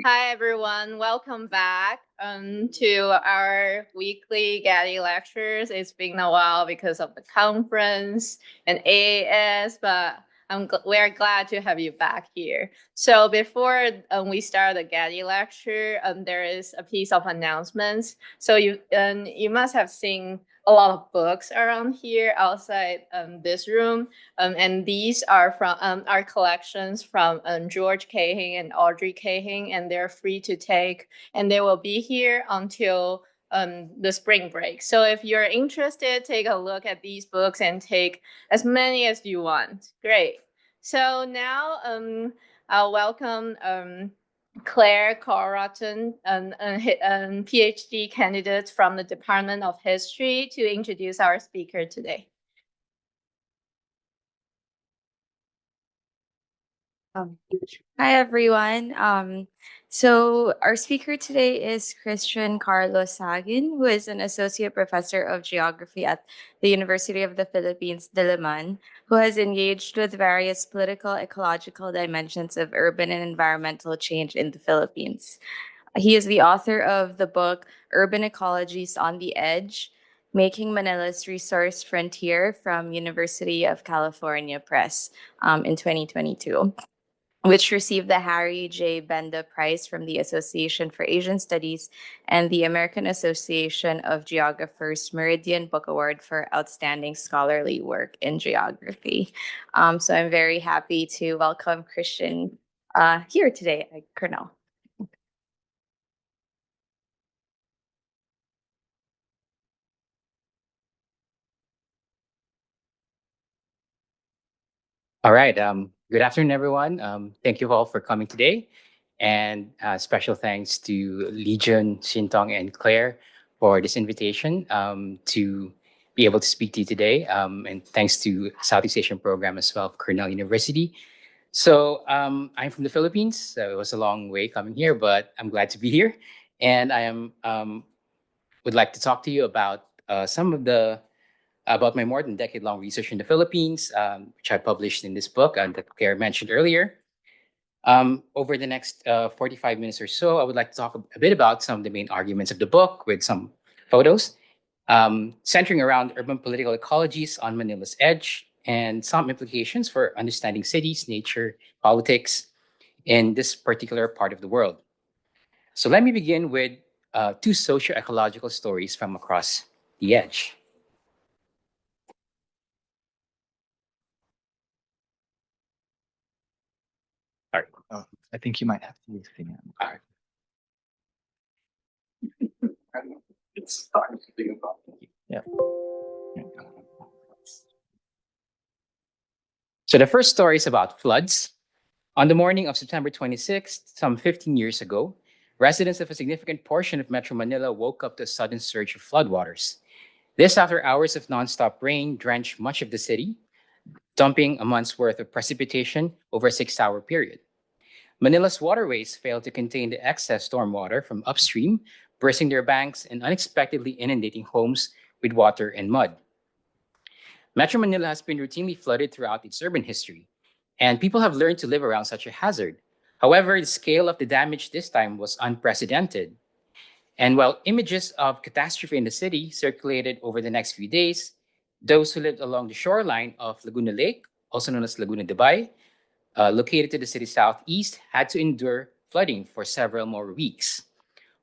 Hi, everyone. Welcome back to our weekly Gatty lectures. It's been a while because of the conference and AAS, but we're glad to have you back here. So before we start the Gatty lecture, there is a piece of announcements. So you must have seen a lot of books around here outside this room. And these are from our collections from George Kahin and Audrey Kahin, and they're free to take, and they will be here until the spring break. So if you're interested, take a look at these books and take as many as you want. Great. So now I'll welcome Claire Carlton, PhD candidate from the Department of History, to introduce our speaker today. Hi, everyone. So our speaker today is Kristian Carlos Saguin, who is an associate professor of geography at the University of the Philippines, Diliman, who has engaged with various political, ecological dimensions of urban and environmental change in the Philippines. He is the author of the book Urban Ecologies on the Edge, Making Manila's Resource Frontier from University of California Press in 2022, which received the Harry J. Benda Prize from the Association for Asian Studies and the American Association of Geographers Meridian Book Award for Outstanding Scholarly Work in Geography. So I'm very happy to welcome Kristian here today at Cornell. All right. Good afternoon, everyone. Thank you all for coming today. And special thanks to Legion, Shintong, and Claire for this invitation to be able to speak to you today. And thanks to Southeast Asian program as well of Cornell University. So I'm from the Philippines. So it was a long way coming here, but I'm glad to be here. And I am would like to talk to you about some of the about my more than decade-long research in the Philippines, which I published in this book that Claire mentioned earlier. Over the next 45 minutes or so, I would like to talk a bit about some of the main arguments of the book with some photos, centering around urban political ecologies on Manila's edge and some implications for understanding cities, nature, politics in this particular part of the world. So let me begin with two socio-ecological stories from across the edge. Sorry. Oh, I think you might have to use the All right. It's starting to think about it. Yeah. So the first story is about floods. On the morning of September 26th, some 15 years ago, residents of a significant portion of Metro Manila woke up to a sudden surge of floodwaters. This after hours of nonstop rain drenched much of the city, dumping a month's worth of precipitation over a 6-hour period. Manila's waterways failed to contain the excess stormwater from upstream, bursting their banks and unexpectedly inundating homes with water and mud. Metro Manila has been routinely flooded throughout its urban history, and people have learned to live around such a hazard. However, the scale of the damage this time was unprecedented. And while images of catastrophe in the city circulated over the next few days, those who lived along the shoreline of Laguna Lake, also known as Laguna de Bay, located to the city's southeast, had to endure flooding for several more weeks.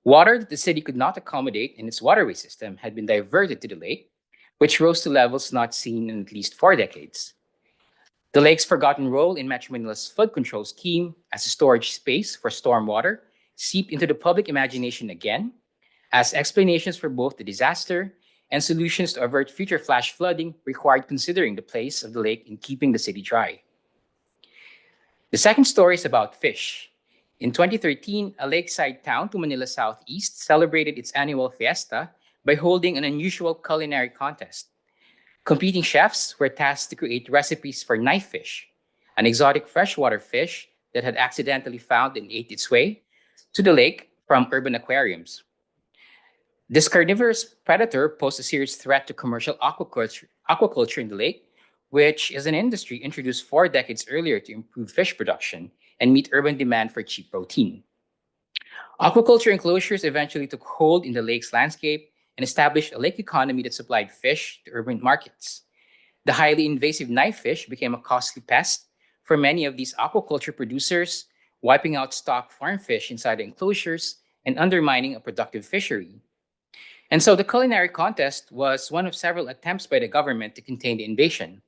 Water that the city could not accommodate in its waterway system had been diverted to the lake, which rose to levels not seen in at least 4 decades. The lake's forgotten role in Metro Manila's flood control scheme as a storage space for stormwater seeped into the public imagination again, as explanations for both the disaster and solutions to avert future flash flooding required considering the place of the lake in keeping the city dry. The second story is about fish. In 2013, a lakeside town to Manila's southeast celebrated its annual fiesta by holding an unusual culinary contest. Competing chefs were tasked to create recipes for knife fish, an exotic freshwater fish that had accidentally found and ate its way to the lake from urban aquariums. This carnivorous predator posed a serious threat to commercial aquaculture in the lake, which is an industry introduced 4 decades earlier to improve fish production and meet urban demand for cheap protein. Aquaculture enclosures eventually took hold in the lake's landscape and established a lake economy that supplied fish to urban markets. The highly invasive knifefish became a costly pest for many of these aquaculture producers, wiping out stock farm fish inside the enclosures and undermining a productive fishery. And so the culinary contest was one of several attempts by the government to contain the invasion.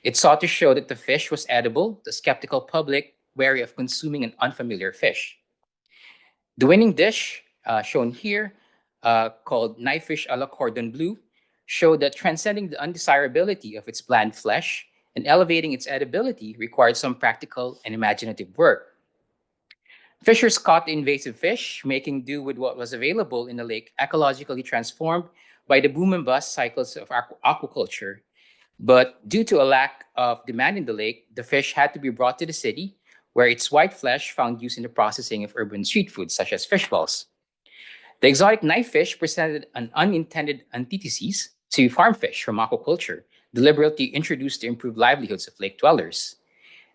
It sought to show that the fish was edible to the skeptical public wary of consuming an unfamiliar fish. The winning dish, shown here, called knifefish a la cordon bleu, showed that transcending the undesirability of its bland flesh and elevating its edibility required some practical and imaginative work. Fishers caught the invasive fish, making do with what was available in the lake, ecologically transformed by the boom and bust cycles of aquaculture. But due to a lack of demand in the lake, the fish had to be brought to the city, where its white flesh found use in the processing of urban street foods such as fish balls. The exotic knife fish presented an unintended antithesis to farm fish from aquaculture, deliberately introduced to improve livelihoods of lake dwellers.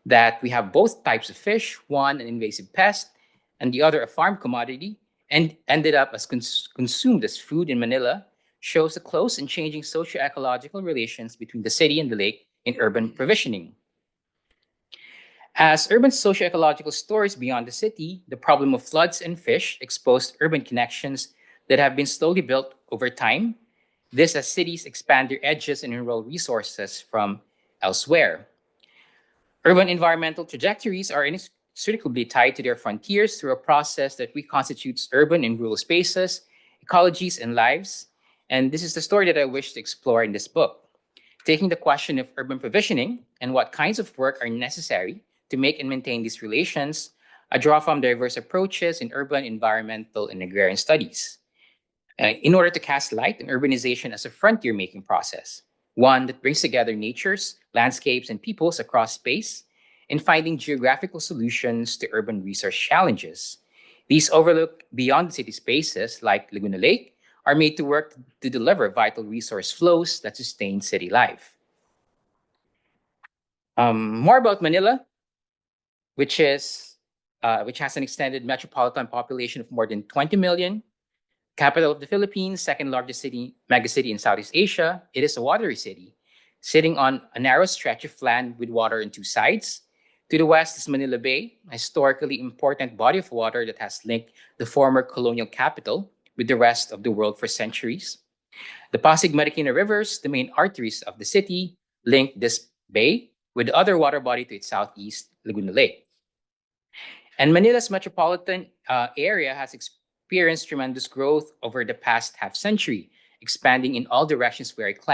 That we have both types of fish, one an invasive pest and the other a farm commodity, and ended up as consumed as food in Manila, shows the close and changing socio-ecological relations between the city and the lake in urban provisioning. As urban socio-ecological stories beyond the city, the problem of floods and fish exposed urban connections that have been slowly built over time. This as cities expand their edges and enroll resources from elsewhere. Urban environmental trajectories are inextricably tied to their frontiers through a process that reconstitutes urban and rural spaces, ecologies, and lives. And this is the story that I wish to explore in this book, taking the question of urban provisioning and what kinds of work are necessary to make and maintain these relations. I draw from diverse approaches in urban, environmental, and agrarian studies in order to cast light on urbanization as a frontier-making process, one that brings together natures, landscapes, and peoples across space in finding geographical solutions to urban resource challenges. These overlook beyond the city spaces, like Laguna Lake, are made to work to deliver vital resource flows that sustain city life. More about Manila, which has an extended metropolitan population of more than 20 million, capital of the Philippines, second largest city, megacity in Southeast Asia. It is a watery city, sitting on a narrow stretch of land with water on two sides. To the west is Manila Bay, a historically important body of water that has linked the former colonial capital with the rest of the world for centuries. The Pasig Marikina rivers, the main arteries of the city, link this bay with the other water body to its southeast, Laguna Lake. And Manila's metropolitan area has experienced tremendous growth over the past half century, expanding in all directions where it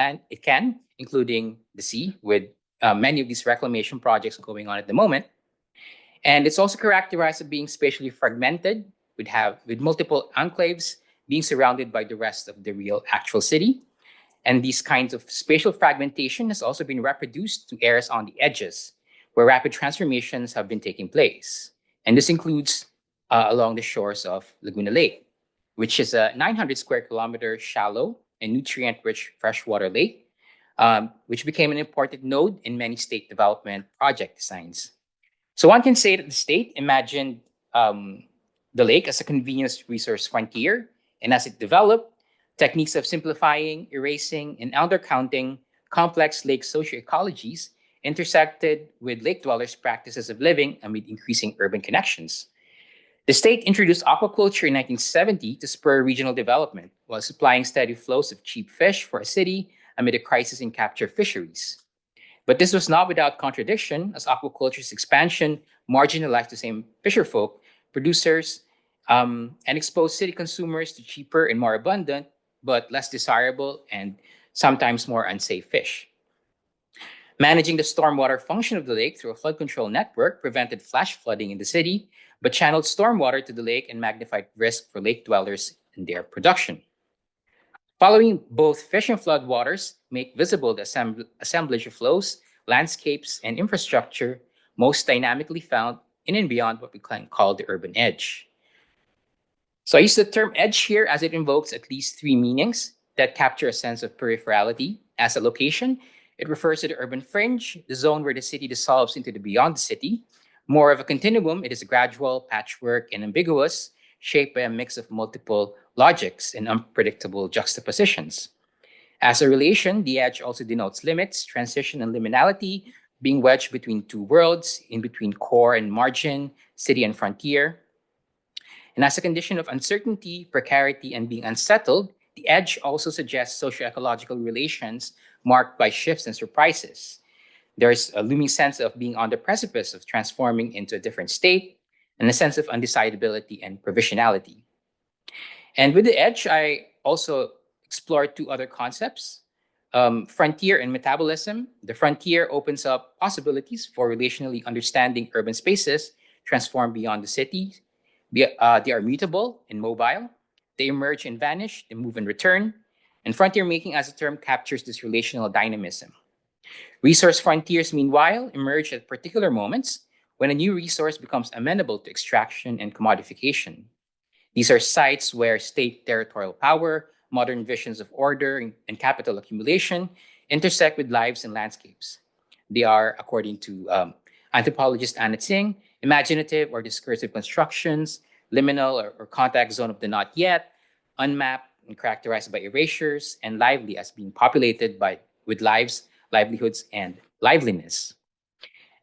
can, including the sea, with many of these reclamation projects going on at the moment. And it's also characterized as being spatially fragmented, with multiple enclaves being surrounded by the rest of the real actual city. And these kinds of spatial fragmentation has also been reproduced to areas on the edges, where rapid transformations have been taking place. And this includes along the shores of Laguna Lake, which is a 900 square kilometer shallow and nutrient-rich freshwater lake, which became an important node in many state development project designs. So one can say that the state imagined the lake as a convenience resource frontier, and as it developed, techniques of simplifying, erasing, and undercounting complex lake socio-ecologies intersected with lake dwellers' practices of living amid increasing urban connections. The state introduced aquaculture in 1970 to spur regional development while supplying steady flows of cheap fish for a city amid a crisis in capture fisheries. But this was not without contradiction, as aquaculture's expansion marginalized the same fisherfolk, producers, and exposed city consumers to cheaper and more abundant, but less desirable and sometimes more unsafe fish. Managing the stormwater function of the lake through a flood control network prevented flash flooding in the city, but channeled stormwater to the lake and magnified risk for lake dwellers and their production. Following both fish and floodwaters make visible the assemblage of flows, landscapes, and infrastructure most dynamically found in and beyond what we can call the urban edge. So I use the term edge here as it invokes at least three meanings that capture a sense of peripherality. As a location, it refers to the urban fringe, the zone where the city dissolves into the beyond the city. More of a continuum, it is gradual, patchwork, and ambiguous, shaped by a mix of multiple logics and unpredictable juxtapositions. As a relation, the edge also denotes limits, transition, and liminality, being wedged between two worlds, in between core and margin, city and frontier. And as a condition of uncertainty, precarity, and being unsettled, the edge also suggests socio-ecological relations marked by shifts and surprises. There's a looming sense of being on the precipice of transforming into a different state, and a sense of undecidability and provisionality. And with the edge, I also explored two other concepts, frontier and metabolism. The frontier opens up possibilities for relationally understanding urban spaces transformed beyond the city. They are mutable and mobile. They emerge and vanish, they move and return. And frontier making as a term captures this relational dynamism. Resource frontiers, meanwhile, emerge at particular moments when a new resource becomes amenable to extraction and commodification. These are sites where state territorial power, modern visions of order, and capital accumulation intersect with lives and landscapes. They are, according to anthropologist Anna Tsing, imaginative or discursive constructions, liminal or contact zone of the not yet, unmapped and characterized by erasures, and lively as being populated with lives, livelihoods, and liveliness.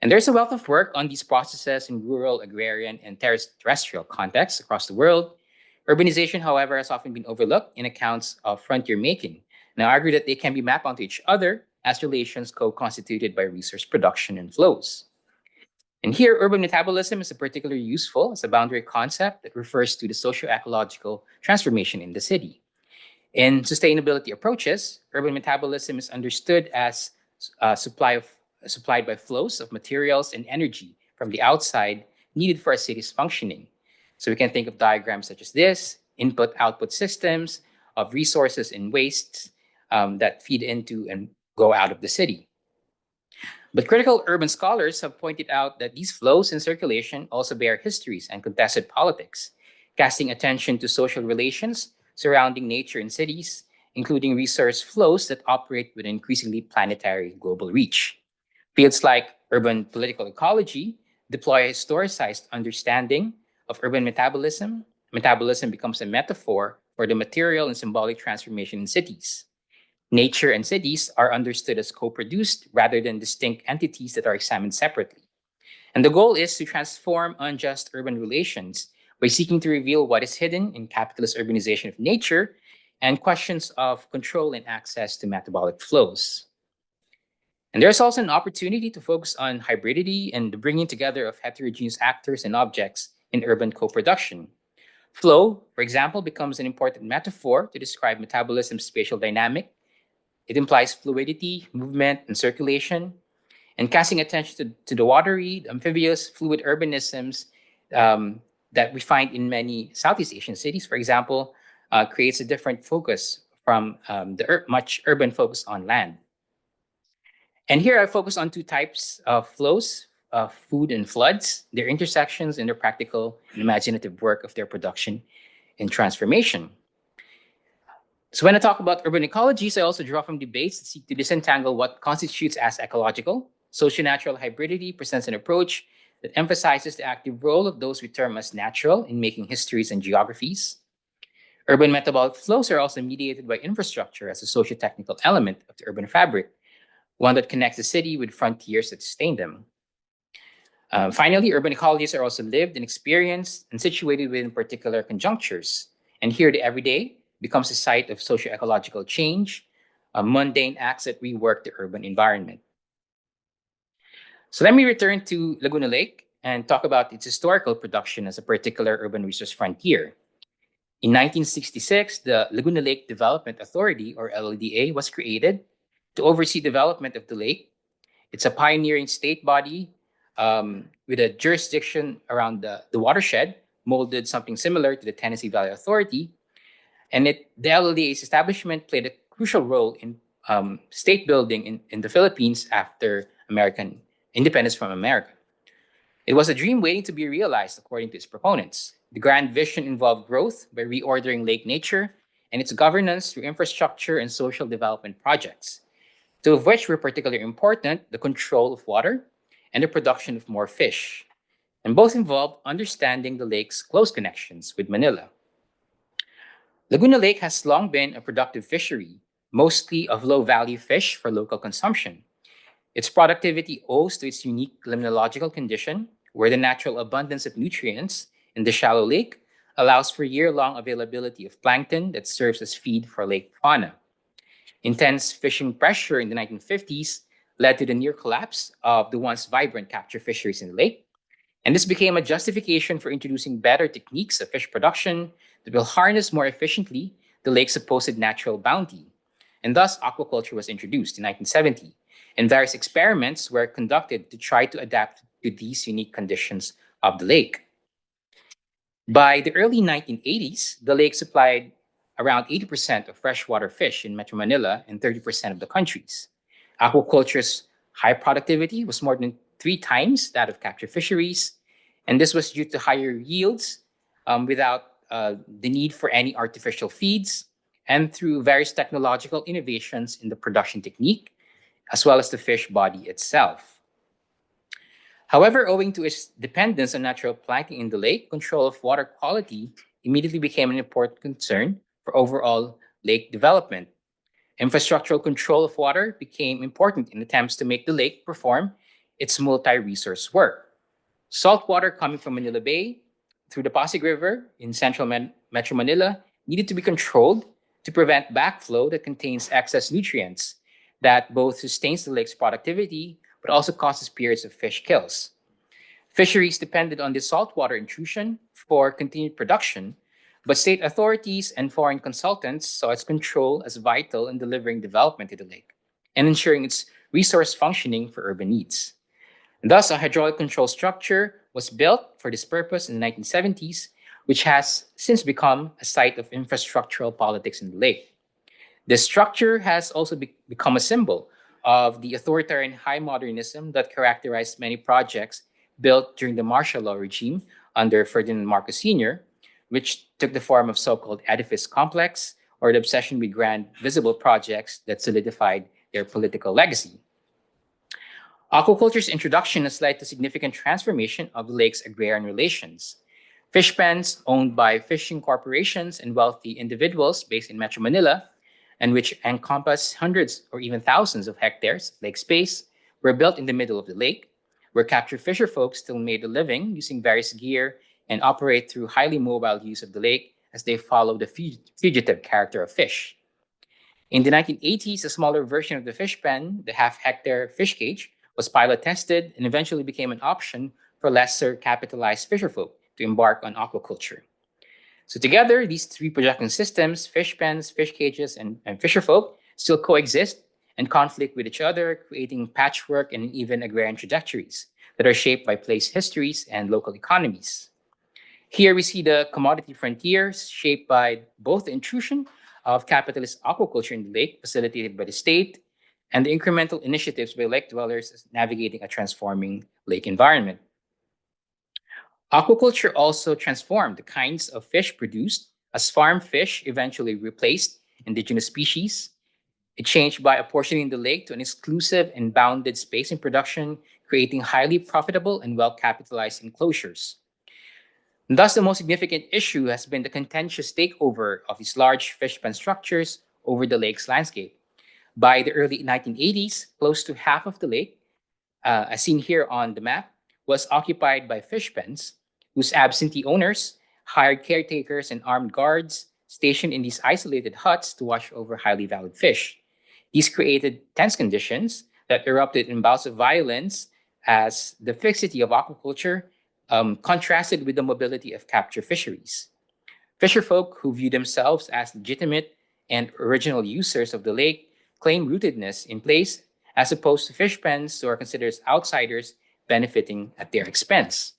And there's a wealth of work on these processes in rural, agrarian, and terrestrial contexts across the world. Urbanization, however, has often been overlooked in accounts of frontier making. And I argue that they can be mapped onto each other as relations co-constituted by resource production and flows. And here, urban metabolism is particularly useful as a boundary concept that refers to the socio-ecological transformation in the city. In sustainability approaches, urban metabolism is understood as supplied by flows of materials and energy from the outside needed for a city's functioning. So we can think of diagrams such as this, input-output systems of resources and wastes that feed into and go out of the city. But critical urban scholars have pointed out that these flows in circulation also bear histories and contested politics, casting attention to social relations surrounding nature in cities, including resource flows that operate with increasingly planetary global reach. Fields like urban political ecology deploy a historicized understanding of urban metabolism. Metabolism becomes a metaphor for the material and symbolic transformation in cities. Nature and cities are understood as co-produced rather than distinct entities that are examined separately. And the goal is to transform unjust urban relations by seeking to reveal what is hidden in capitalist urbanization of nature and questions of control and access to metabolic flows. And there's also an opportunity to focus on hybridity and the bringing together of heterogeneous actors and objects in urban co-production. Flow, for example, becomes an important metaphor to describe metabolism's spatial dynamic. It implies fluidity, movement, and circulation, and casting attention to the watery, amphibious, fluid urbanisms that we find in many Southeast Asian cities, for example, creates a different focus from the much urban focus on land. And here I focus on two types of flows, food and floods, their intersections and their practical and imaginative work of their production and transformation. So when I talk about urban ecologies, I also draw from debates that seek to disentangle what constitutes as ecological. Socio-natural hybridity presents an approach that emphasizes the active role of those we term as natural in making histories and geographies. Urban metabolic flows are also mediated by infrastructure as a socio-technical element of the urban fabric, one that connects the city with frontiers that sustain them. Finally, urban ecologies are also lived and experienced and situated within particular conjunctures. And here the everyday becomes a site of socio-ecological change, mundane acts that rework the urban environment. So let me return to Laguna Lake and talk about its historical production as a particular urban resource frontier. In 1966, the Laguna Lake Development Authority, or LLDA, was created to oversee development of the lake. It's a pioneering state body with a jurisdiction around the watershed, molded something similar to the Tennessee Valley Authority. And the LLDA's establishment played a crucial role in state building in the Philippines after American independence from America. It was a dream waiting to be realized, according to its proponents. The grand vision involved growth by reordering lake nature and its governance through infrastructure and social development projects, two of which were particularly important: the control of water and the production of more fish. and both involve understanding the lake's close connections with Manila. Laguna Lake has long been a productive fishery, mostly of low-value fish for local consumption. Its productivity owes to its unique limnological condition, where the natural abundance of nutrients in the shallow lake allows for year-long availability of plankton that serves as feed for lake fauna. Intense fishing pressure in the 1950s led to the near collapse of the once vibrant capture fisheries in the lake, and this became a justification for introducing better techniques of fish production that will harness more efficiently the lake's supposed natural bounty. And thus, aquaculture was introduced in 1970, and various experiments were conducted to try to adapt to these unique conditions of the lake. By the early 1980s, the lake supplied around 80% of freshwater fish in Metro Manila and 30% of the country's. Aquaculture's high productivity was more than 3 times that of capture fisheries, and this was due to higher yields without the need for any artificial feeds and through various technological innovations in the production technique, as well as the fish body itself. However, owing to its dependence on natural plankton in the lake, control of water quality immediately became an important concern for overall lake development. Infrastructural control of water became important in attempts to make the lake perform its multi-resource work. Salt water coming from Manila Bay through the Pasig River in central Metro Manila needed to be controlled to prevent backflow that contains excess nutrients that both sustains the lake's productivity but also causes periods of fish kills. Fisheries depended on this saltwater intrusion for continued production, but state authorities and foreign consultants saw its control as vital in delivering development to the lake and ensuring its resource functioning for urban needs. And thus, a hydraulic control structure was built for this purpose in the 1970s, which has since become a site of infrastructural politics in the lake. This structure has also become a symbol of the authoritarian high modernism that characterized many projects built during the martial law regime under Ferdinand Marcos Sr., which took the form of so-called edifice complex or the obsession with grand visible projects that solidified their political legacy. Aquaculture's introduction has led to significant transformation of the lake's agrarian relations. Fish pens owned by fishing corporations and wealthy individuals based in Metro Manila, and which encompass hundreds or even thousands of hectares of lake space, were built in the middle of the lake, where captured fisher folk still made a living using various gear and operate through highly mobile use of the lake as they follow the fugitive character of fish. In the 1980s, a smaller version of the fish pen, the half-hectare fish cage, was pilot tested and eventually became an option for lesser capitalized fisherfolk to embark on aquaculture. So together, these three production systems, fish pens, fish cages, and fisherfolk, still coexist and conflict with each other, creating patchwork and even agrarian trajectories that are shaped by place histories and local economies. Here we see the commodity frontiers shaped by both the intrusion of capitalist aquaculture in the lake, facilitated by the state, and the incremental initiatives by lake dwellers navigating a transforming lake environment. Aquaculture also transformed the kinds of fish produced as farm fish eventually replaced indigenous species. It changed by apportioning the lake to an exclusive and bounded space in production, creating highly profitable and well-capitalized enclosures. And thus, the most significant issue has been the contentious takeover of these large fish pen structures over the lake's landscape. By the early 1980s, close to half of the lake, as seen here on the map, was occupied by fish pens, whose absentee owners hired caretakers and armed guards stationed in these isolated huts to watch over highly valued fish. These created tense conditions that erupted in bouts of violence as the fixity of aquaculture contrasted with the mobility of capture fisheries. Fisherfolk who view themselves as legitimate and original users of the lake claim rootedness in place, as opposed to fish pens who are considered as outsiders benefiting at their expense.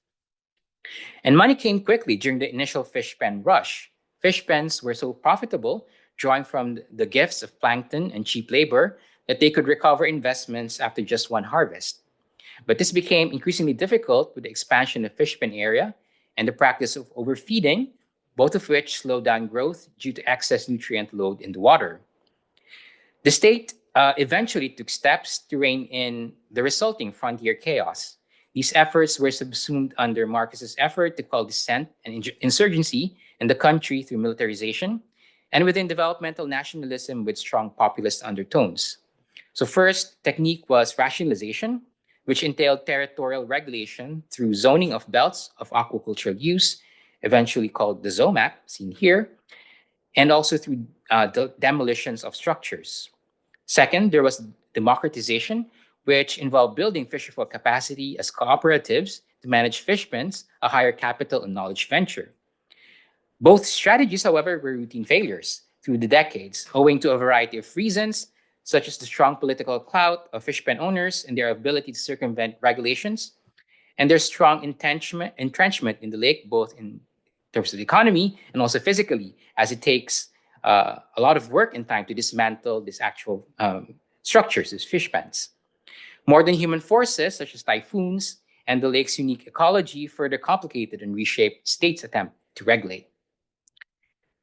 And money came quickly during the initial fish pen rush. Fish pens were so profitable, drawing from the gifts of plankton and cheap labor, that they could recover investments after just one harvest. But this became increasingly difficult with the expansion of fish pen area and the practice of overfeeding, both of which slowed down growth due to excess nutrient load in the water. The state eventually took steps to rein in the resulting frontier chaos. These efforts were subsumed under Marcos's effort to quell dissent and insurgency in the country through militarization, and within developmental nationalism with strong populist undertones. So first technique was rationalization, which entailed territorial regulation through zoning of belts of aquacultural use, eventually called the ZOMAP, seen here, and also through demolitions of structures. Second, there was democratization, which involved building fisherfolk capacity as cooperatives to manage fish pens, a higher capital and knowledge venture. Both strategies, however, were routine failures through the decades, owing to a variety of reasons, such as the strong political clout of fish pen owners and their ability to circumvent regulations, and their strong entrenchment in the lake, both in terms of the economy and also physically, as it takes a lot of work and time to dismantle these actual structures, these fish pens. More than human forces, such as typhoons and the lake's unique ecology, further complicated and reshaped state's attempt to regulate.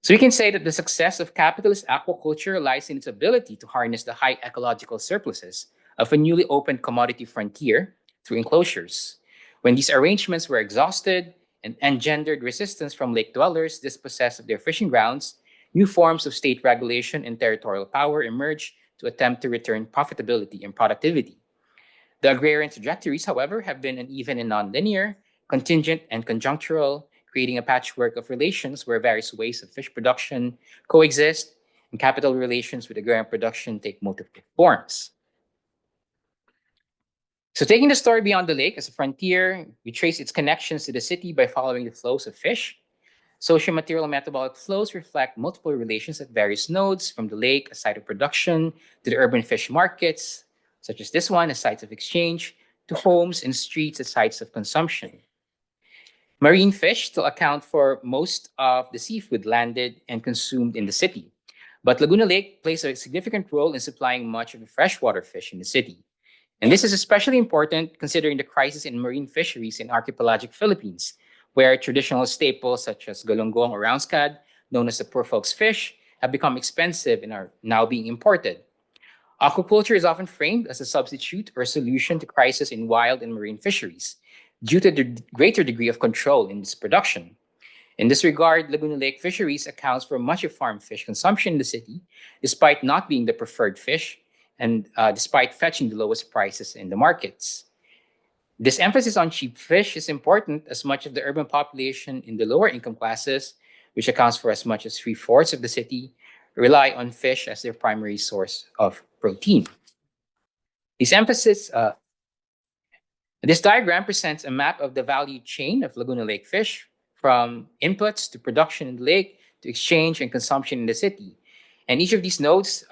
So we can say that the success of capitalist aquaculture lies in its ability to harness the high ecological surpluses of a newly opened commodity frontier through enclosures. When these arrangements were exhausted and engendered resistance from lake dwellers dispossessed of their fishing grounds, new forms of state regulation and territorial power emerged to attempt to return profitability and productivity. The agrarian trajectories, however, have been uneven and nonlinear, contingent and conjunctural, creating a patchwork of relations where various ways of fish production coexist and capital relations with agrarian production take multiple forms. So taking the story beyond the lake as a frontier, we trace its connections to the city by following the flows of fish. Socio-material metabolic flows reflect multiple relations at various nodes, from the lake, a site of production, to the urban fish markets, such as this one, as sites of exchange, to homes and streets as sites of consumption. Marine fish still account for most of the seafood landed and consumed in the city, but Laguna Lake plays a significant role in supplying much of the freshwater fish in the city. And this is especially important considering the crisis in marine fisheries in archipelagic Philippines, where traditional staples such as galunggong or roundscad, known as the poor folks' fish, have become expensive and are now being imported. Aquaculture is often framed as a substitute or solution to crisis in wild and marine fisheries due to the greater degree of control in its production. In this regard, Laguna Lake fisheries accounts for much of farm fish consumption in the city, despite not being the preferred fish and despite fetching the lowest prices in the markets. This emphasis on cheap fish is important as much of the urban population in the lower income classes, which accounts for as much as 3/4 of the city, rely on fish as their primary source of protein. This diagram presents a map of the value chain of Laguna Lake fish, from inputs to production in the lake to exchange and consumption in the city. And each of these nodes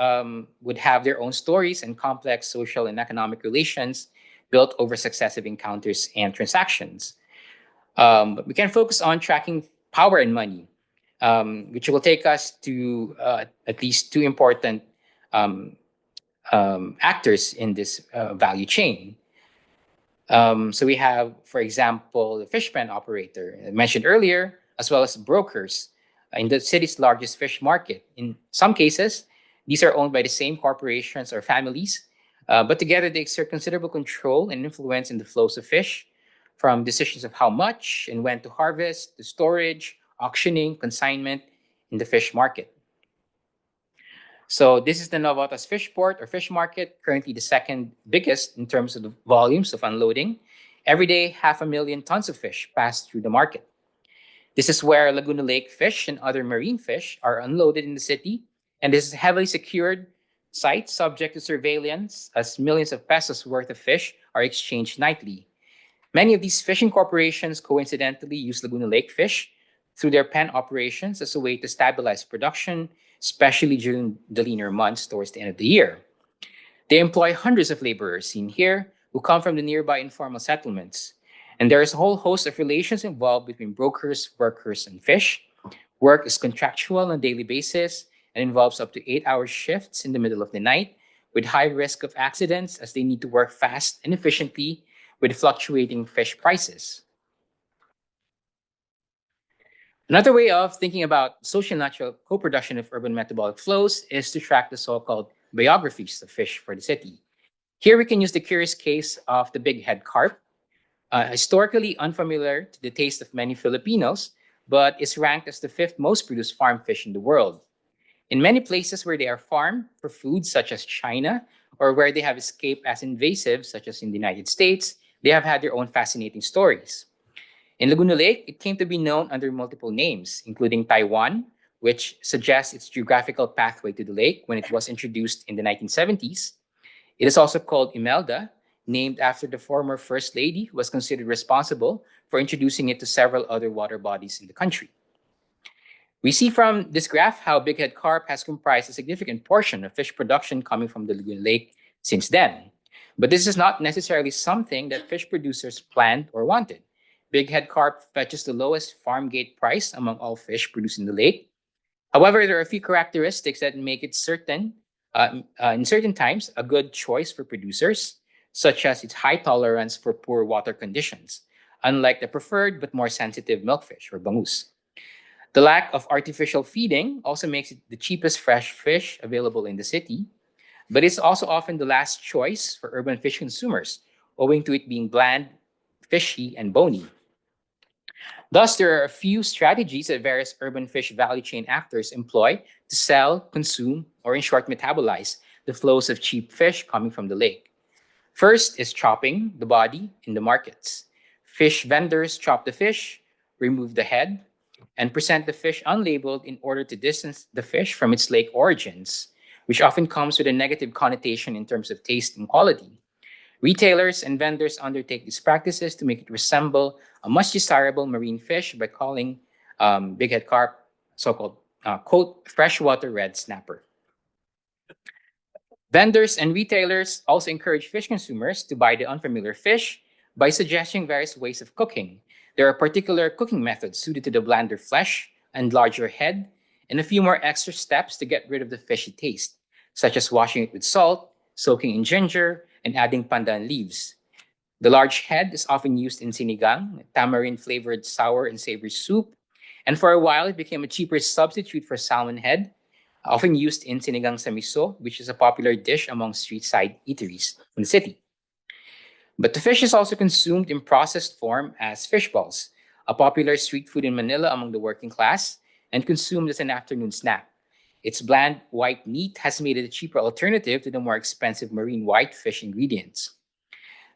would have their own stories and complex social and economic relations built over successive encounters and transactions. But we can focus on tracking power and money, which will take us to at least two important actors in this value chain. So we have, for example, the fish pen operator I mentioned earlier, as well as brokers in the city's largest fish market. In some cases, these are owned by the same corporations or families, but together they exert considerable control and influence in the flows of fish, from decisions of how much and when to harvest, to storage, auctioning, consignment in the fish market. So this is the Navotas fish port or fish market, currently the second biggest in terms of the volumes of unloading. Every day, 500,000 tons of fish pass through the market. This is where Laguna Lake fish and other marine fish are unloaded in the city, and this is a heavily secured site subject to surveillance as millions of pesos worth of fish are exchanged nightly. Many of these fishing corporations coincidentally use Laguna Lake fish through their pen operations as a way to stabilize production, especially during the leaner months towards the end of the year. They employ hundreds of laborers seen here who come from the nearby informal settlements. And there is a whole host of relations involved between brokers, workers, and fish. Work is contractual on a daily basis and involves up to 8-hour shifts in the middle of the night with high risk of accidents as they need to work fast and efficiently with fluctuating fish prices. Another way of thinking about social natural co-production of urban metabolic flows is to track the so-called biographies of fish for the city. Here we can use the curious case of the big head carp, historically unfamiliar to the taste of many Filipinos, but is ranked as the fifth most produced farm fish in the world. In many places where they are farmed for food, such as China, or where they have escaped as invasive, such as in the United States, they have had their own fascinating stories. In Laguna Lake, it came to be known under multiple names, including Taiwan, which suggests its geographical pathway to the lake when it was introduced in the 1970s. It is also called Imelda, named after the former First Lady who was considered responsible for introducing it to several other water bodies in the country. We see from this graph how bighead carp has comprised a significant portion of fish production coming from the Laguna Lake since then. But this is not necessarily something that fish producers planned or wanted. Bighead carp fetches the lowest farm gate price among all fish produced in the lake. However, there are a few characteristics that make it in certain times, a good choice for producers, such as its high tolerance for poor water conditions, unlike the preferred but more sensitive milkfish or bangus. The lack of artificial feeding also makes it the cheapest fresh fish available in the city, but it's also often the last choice for urban fish consumers, owing to it being bland, fishy, and bony. Thus, there are a few strategies that various urban fish value chain actors employ to sell, consume, or in short, metabolize the flows of cheap fish coming from the lake. First is chopping the body in the markets. Fish vendors chop the fish, remove the head, and present the fish unlabeled in order to distance the fish from its lake origins, which often comes with a negative connotation in terms of taste and quality. Retailers and vendors undertake these practices to make it resemble a much desirable marine fish by calling bighead carp so-called quote freshwater red snapper. Vendors and retailers also encourage fish consumers to buy the unfamiliar fish by suggesting various ways of cooking. There are particular cooking methods suited to the blander flesh and larger head, and a few more extra steps to get rid of the fishy taste, such as washing it with salt, soaking in ginger, and adding pandan leaves. The large head is often used in sinigang, tamarind-flavored sour and savory soup, and for a while it became a cheaper substitute for salmon head, often used in sinigang sa miso, which is a popular dish among street-side eateries in the city. But the fish is also consumed in processed form as fish balls, a popular street food in Manila among the working class, and consumed as an afternoon snack. Its bland white meat has made it a cheaper alternative to the more expensive marine white fish ingredients.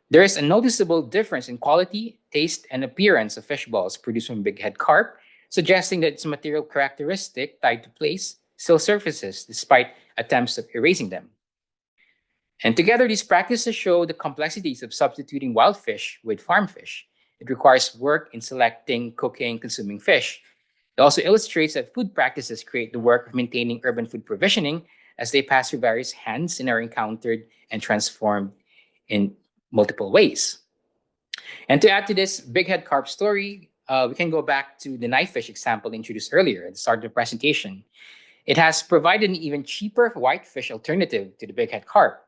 There is a noticeable difference in quality, taste, and appearance of fish balls produced from bighead carp, suggesting that its material characteristic tied to place still surfaces despite attempts of erasing them. And together, these practices show the complexities of substituting wild fish with farm fish. It requires work in selecting, cooking, consuming fish. It also illustrates that food practices create the work of maintaining urban food provisioning as they pass through various hands and are encountered and transformed in multiple ways. And to add to this bighead carp story, we can go back to the knife fish example introduced earlier at the start of the presentation. It has provided an even cheaper white fish alternative to the bighead carp.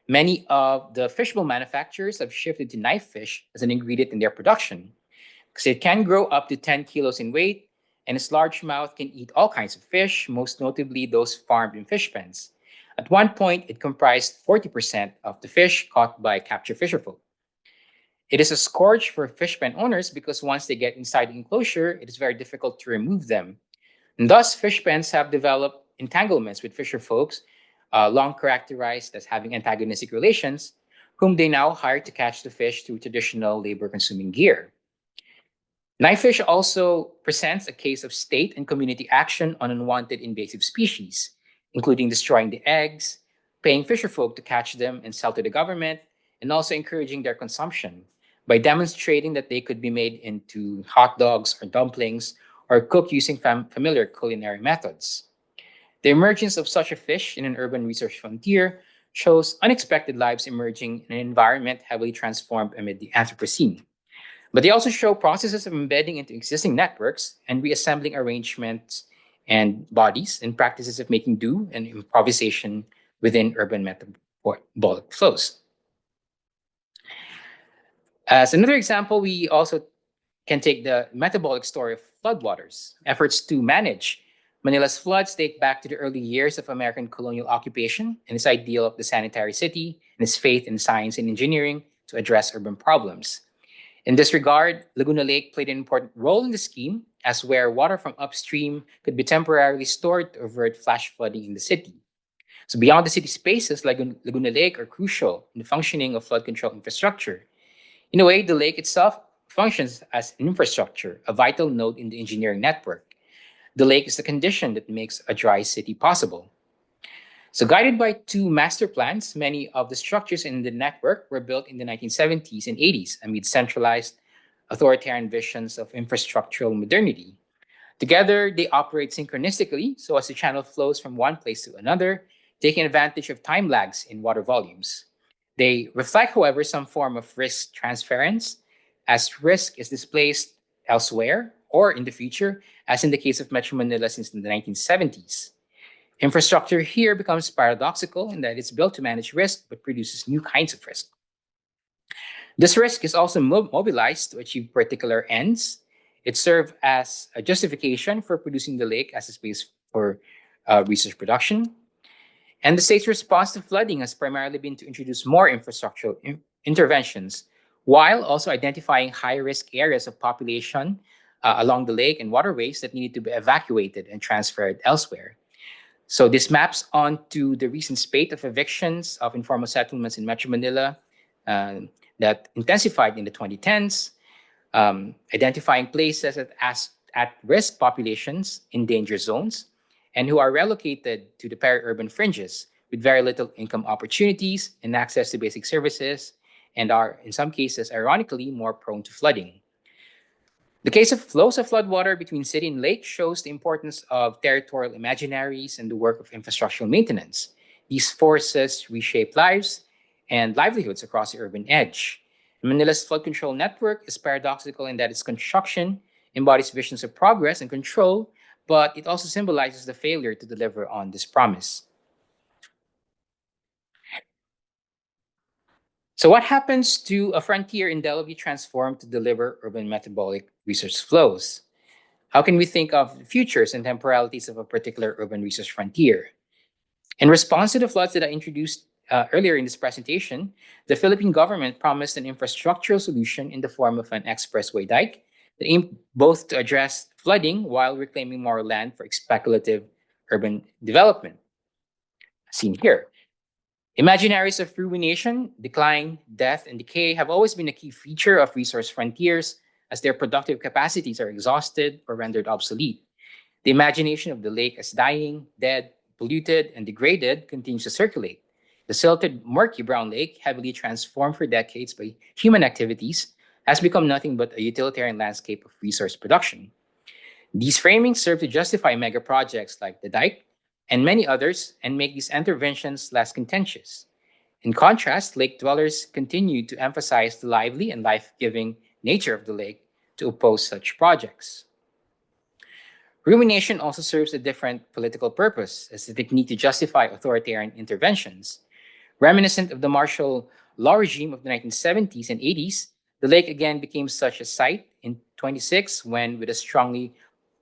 Many of the fishbowl manufacturers have shifted to knife fish as an ingredient in their production because it can grow up to 10 kilos in weight, and its large mouth can eat all kinds of fish, most notably those farmed in fish pens. At one point, it comprised 40% of the fish caught by capture fisherfolk. It is a scourge for fish pen owners because once they get inside the enclosure, it is very difficult to remove them. And thus, fish pens have developed entanglements with fisher folks, long characterized as having antagonistic relations, whom they now hire to catch the fish through traditional labor-consuming gear. Knife fish also presents a case of state and community action on unwanted invasive species, including destroying the eggs, paying fisherfolk to catch them and sell to the government, and also encouraging their consumption by demonstrating that they could be made into hot dogs or dumplings or cooked using familiar culinary methods. The emergence of such a fish in an urban research frontier shows unexpected lives emerging in an environment heavily transformed amid the Anthropocene. But they also show processes of embedding into existing networks and reassembling arrangements and bodies and practices of making do and improvisation within urban metabolic flows. As another example, we also can take the metabolic story of floodwaters. Efforts to manage Manila's floods date back to the early years of American colonial occupation and its ideal of the sanitary city and its faith in science and engineering to address urban problems. In this regard, Laguna Lake played an important role in the scheme, as where water from upstream could be temporarily stored to avert flash flooding in the city. So beyond the city spaces, Laguna Lake are crucial in the functioning of flood control infrastructure. In a way, the lake itself functions as an infrastructure, a vital node in the engineering network. The lake is the condition that makes a dry city possible. So, guided by two master plans, many of the structures in the network were built in the 1970s and 80s amid centralized authoritarian visions of infrastructural modernity. Together, they operate synchronistically so as the channel flows from one place to another, taking advantage of time lags in water volumes. They reflect, however, some form of risk transference, as risk is displaced elsewhere or in the future, as in the case of Metro Manila since the 1970s. Infrastructure here becomes paradoxical in that it's built to manage risk but produces new kinds of risk. This risk is also mobilized to achieve particular ends. It serves as a justification for producing the lake as a space for resource production. And the state's response to flooding has primarily been to introduce more infrastructural interventions while also identifying high risk areas of population along the lake and waterways that needed to be evacuated and transferred elsewhere. So this maps onto the recent spate of evictions of informal settlements in Metro Manila uh, that intensified in the 2010s, identifying places at risk populations in danger zones and who are relocated to the peri-urban fringes with very little income opportunities and access to basic services and are, in some cases, ironically, more prone to flooding. The case of flows of floodwater between city and lake shows the importance of territorial imaginaries and the work of infrastructural maintenance. These forces reshape lives and livelihoods across the urban edge. Manila's flood control network is paradoxical in that its construction embodies visions of progress and control, but it also symbolizes the failure to deliver on this promise. So, what happens to a frontier indelibly transformed to deliver urban metabolic resource flows? How can we think of the futures and temporalities of a particular urban resource frontier? In response to the floods that I introduced earlier in this presentation, the Philippine government promised an infrastructural solution in the form of an expressway dike that aimed both to address flooding while reclaiming more land for speculative urban development, seen here. Imaginaries of ruination, decline, death, and decay have always been a key feature of resource frontiers as their productive capacities are exhausted or rendered obsolete. The imagination of the lake as dying, dead, polluted, and degraded continues to circulate. The silted, murky brown lake, heavily transformed for decades by human activities, has become nothing but a utilitarian landscape of resource production. These framings serve to justify mega projects like the dike and many others and make these interventions less contentious. In contrast, lake dwellers continue to emphasize the lively and life giving nature of the lake to oppose such projects. Rumination also serves a different political purpose as a technique to justify authoritarian interventions. Reminiscent of the martial law regime of the 1970s and 80s, the lake again became such a site in 26 when, with a strongly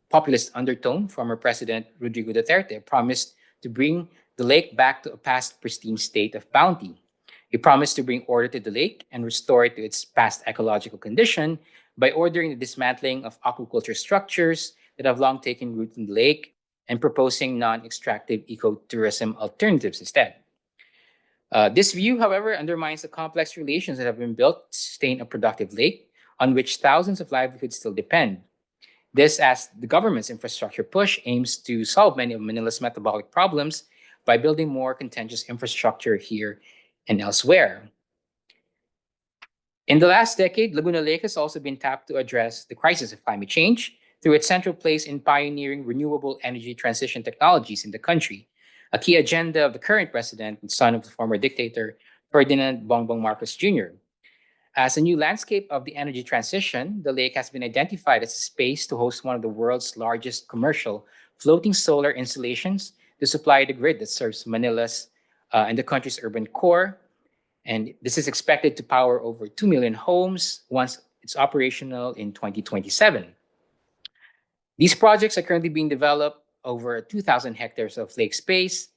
populist undertone, former President Rodrigo Duterte promised to bring the lake back to a past pristine state of bounty. He promised to bring order to the lake and restore it to its past ecological condition by ordering the dismantling of aquaculture structures that have long taken root in the lake and proposing non-extractive ecotourism alternatives instead. This view, however, undermines the complex relations that have been built to sustain a productive lake on which thousands of livelihoods still depend. This, as the government's infrastructure push aims to solve many of Manila's metabolic problems by building more contentious infrastructure here and elsewhere. In the last decade, Laguna Lake has also been tapped to address the crisis of climate change through its central place in pioneering renewable energy transition technologies in the country, a key agenda of the current president and son of the former dictator, Ferdinand Bongbong Marcos Jr. As a new landscape of the energy transition, the lake has been identified as a space to host one of the world's largest commercial floating solar installations to supply the grid that serves Manila's and the country's urban core. And this is expected to power over 2 million homes once it's operational in 2027. These projects are currently being developed over 2,000 hectares of lake space,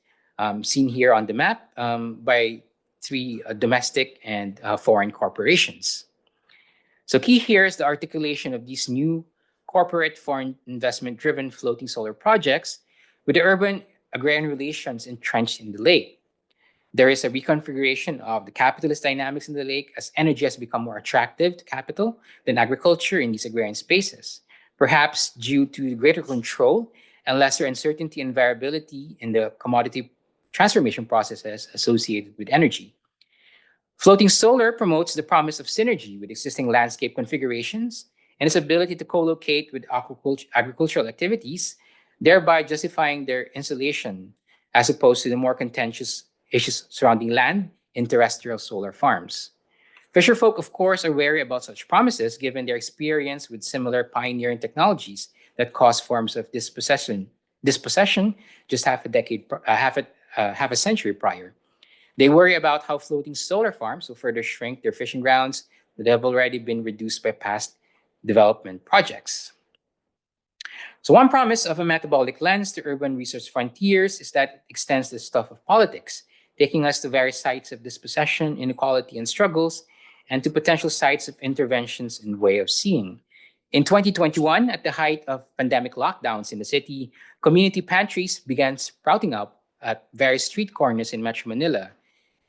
seen here on the map, by three domestic and foreign corporations. So key here is the articulation of these new corporate foreign investment-driven floating solar projects with the urban agrarian relations entrenched in the lake. There is a reconfiguration of the capitalist dynamics in the lake as energy has become more attractive to capital than agriculture in these agrarian spaces, perhaps due to greater control and lesser uncertainty and variability in the commodity transformation processes associated with energy. Floating solar promotes the promise of synergy with existing landscape configurations and its ability to co-locate with agricultural activities, thereby justifying their installation as opposed to the more contentious issues surrounding land in terrestrial solar farms. Fisherfolk, of course, are wary about such promises given their experience with similar pioneering technologies that caused forms of dispossession just half a century prior. They worry about how floating solar farms will further shrink their fishing grounds that have already been reduced by past development projects. So one promise of a metabolic lens to urban resource frontiers is that it extends the stuff of politics, taking us to various sites of dispossession, inequality, and struggles, and to potential sites of interventions and way of seeing. In 2021, at the height of pandemic lockdowns in the city, community pantries began sprouting up at various street corners in Metro Manila.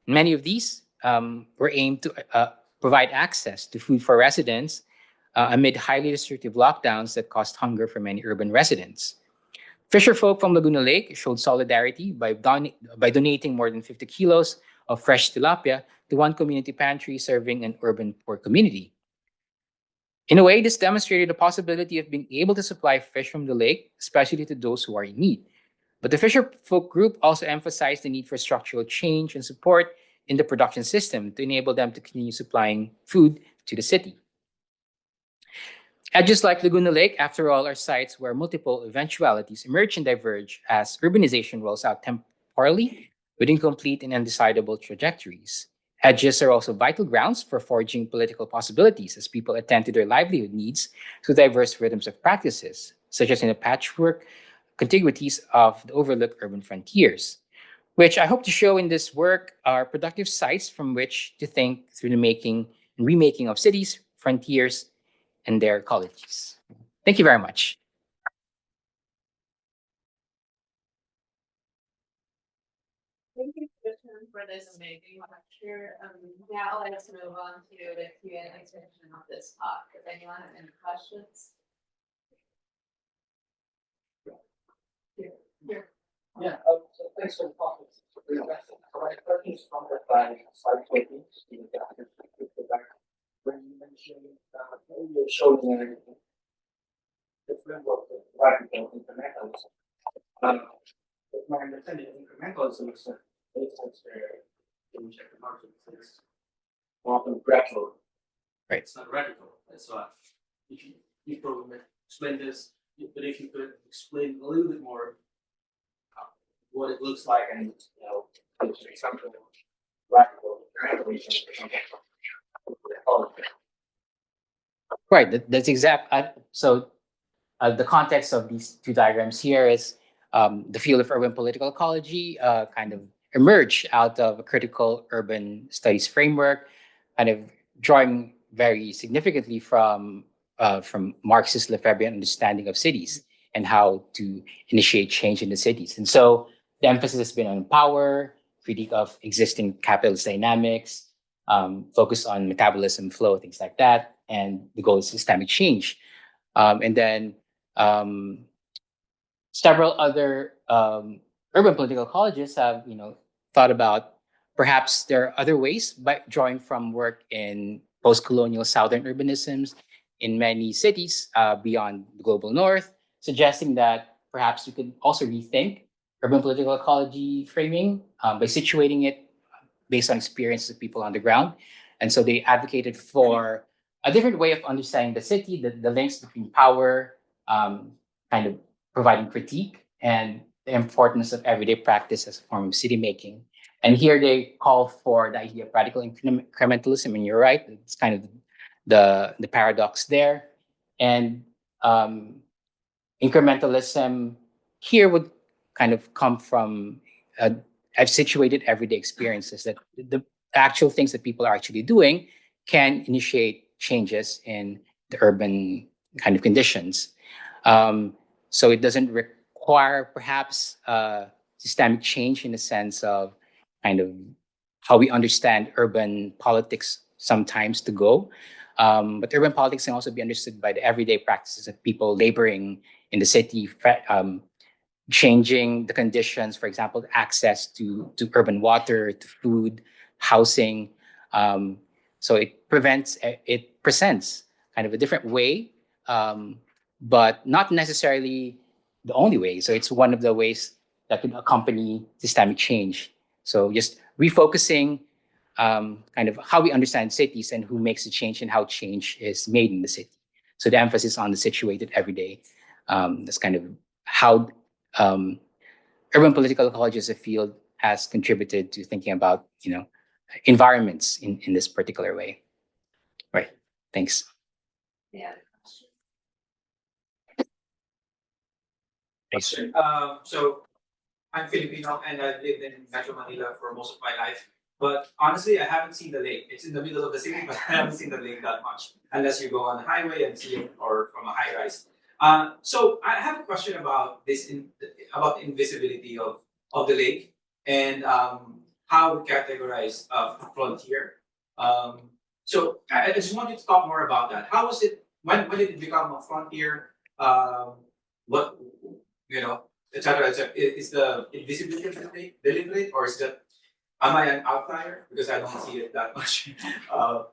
Many of these were aimed to provide access to food for residents amid highly restrictive lockdowns that caused hunger for many urban residents. Fisherfolk from Laguna Lake showed solidarity by donating more than 50 kilos of fresh tilapia to one community pantry serving an urban poor community. In a way, this demonstrated the possibility of being able to supply fish from the lake, especially to those who are in need. But the Fisherfolk group also emphasized the need for structural change and support in the production system to enable them to continue supplying food to the city. Edges like Laguna Lake, after all, are sites where multiple eventualities emerge and diverge as urbanization rolls out temporally with incomplete and undecidable trajectories. Edges are also vital grounds for forging political possibilities as people attend to their livelihood needs through diverse rhythms of practices, such as in the patchwork contiguities of the overlooked urban frontiers, which I hope to show in this work are productive sites from which to think through the making and remaking of cities, frontiers, and their ecologies. Thank you very much. Thank you, Kristian, for this amazing lecture. Now let's move on to the Q&A section of this talk. Does anyone have any questions? Here. Yeah, so thanks for the talk. It's really interesting. So my question is from the slide 20, when you mentioned you're showing the framework of radical incrementalism. But my understanding of incrementalism is that it's in check the market, it's often gradual. Right. It's not radical. So if you probably explain this, but if you could explain a little bit more what it looks like, and something radical. Right. That's exact. So the context of these two diagrams here is the field of urban political ecology kind of emerged out of a critical urban studies framework, kind of drawing very significantly from Marxist Lefebvrean understanding of cities and how to initiate change in the cities. And so the emphasis has been on power, critique of existing capitalist dynamics, focus on metabolism, flow, things like that. And the goal is systemic change. And then several other urban political ecologists have, thought about perhaps there are other ways by drawing from work in post-colonial southern urbanisms in many cities beyond the global north, suggesting that perhaps we could also rethink urban political ecology framing by situating it based on experiences of people on the ground. And so they advocated for a different way of understanding the city, the links between power, kind of providing critique, and the importance of everyday practice as a form of city making. And here they call for the idea of radical incrementalism, and you're right, it's kind of the paradox there. And incrementalism here would kind of come from I've situated everyday experiences that the actual things that people are actually doing can initiate changes in the urban kind of conditions. So it doesn't require perhaps systemic change in the sense of kind of how we understand urban politics sometimes to go. But urban politics can also be understood by the everyday practices of people laboring in the city, changing the conditions, for example, access to urban water, to food, housing. Um, so it presents kind of a different way, but not necessarily the only way. So it's one of the ways that could accompany systemic change. So just refocusing kind of how we understand cities and who makes the change and how change is made in the city. So the emphasis on the situated everyday. That's kind of how um, urban political ecology as a field has contributed to thinking about environments in this particular way. Right. Thanks. Yeah. Question. So I'm Filipino and I've lived in Metro Manila for most of my life. But honestly, I haven't seen the lake. It's in the middle of the city, but I haven't seen the lake that much unless you go on the highway and see it or from a high rise. So I have a question about about the invisibility of the lake and how we categorize frontier. So I just wanted to talk more about that. How was it? When did it become a frontier? What you know, etc. etc. Is the invisibility deliberate, or is that am I an outlier because I don't see it that much?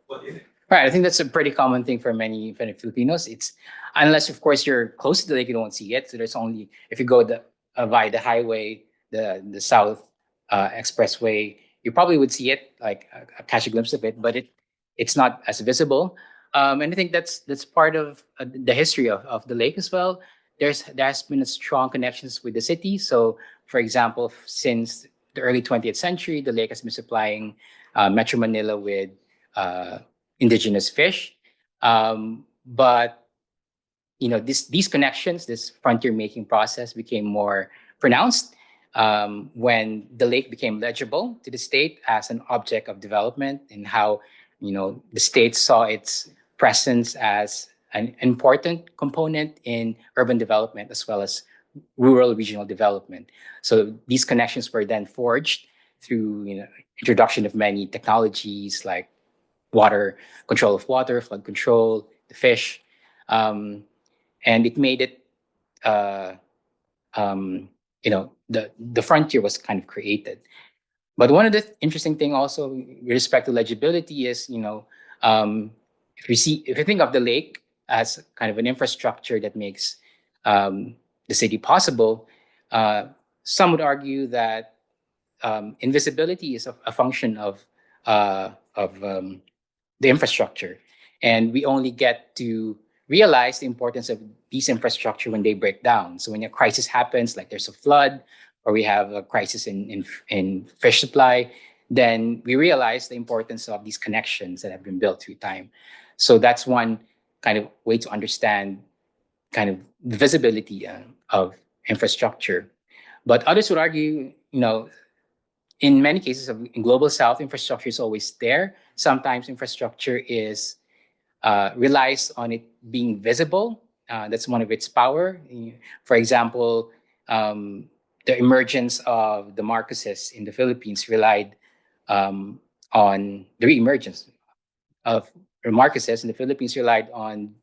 What do you think? Right. I think that's a pretty common thing for many Filipinos. It's unless, of course, you're close to the lake, you don't see it. So there's only if you go via the highway, the South Expressway, you probably would see it, like catch a glimpse of it, but it's not as visible. And I think that's part of the history of the lake as well. There's been a strong connections with the city. So, for example, since the early 20th century, the lake has been supplying Metro Manila with uh, indigenous fish. But these connections, this frontier making process became more pronounced when the lake became legible to the state as an object of development, and how the state saw its presence as an important component in urban development as well as rural regional development. So these connections were then forged through introduction of many technologies like water control of water, flood control, the fish, and it made it. Uh, the frontier was kind of created. But one of the interesting thing also with respect to legibility is um, if you think of the lake as kind of an infrastructure that makes the city possible, uh, some would argue that invisibility is a function of the infrastructure. And we only get to realize the importance of these infrastructure when they break down. So when a crisis happens, like there's a flood or we have a crisis in fish supply, then we realize the importance of these connections that have been built through time. So that's one kind of way to understand kind of the visibility of infrastructure. But others would argue, in many cases in global south, infrastructure is always there. Sometimes infrastructure is relies on it being visible. That's one of its power. For example, the emergence of the Marcoses in the Philippines relied on the reemergence of Marcoses in the Philippines relied on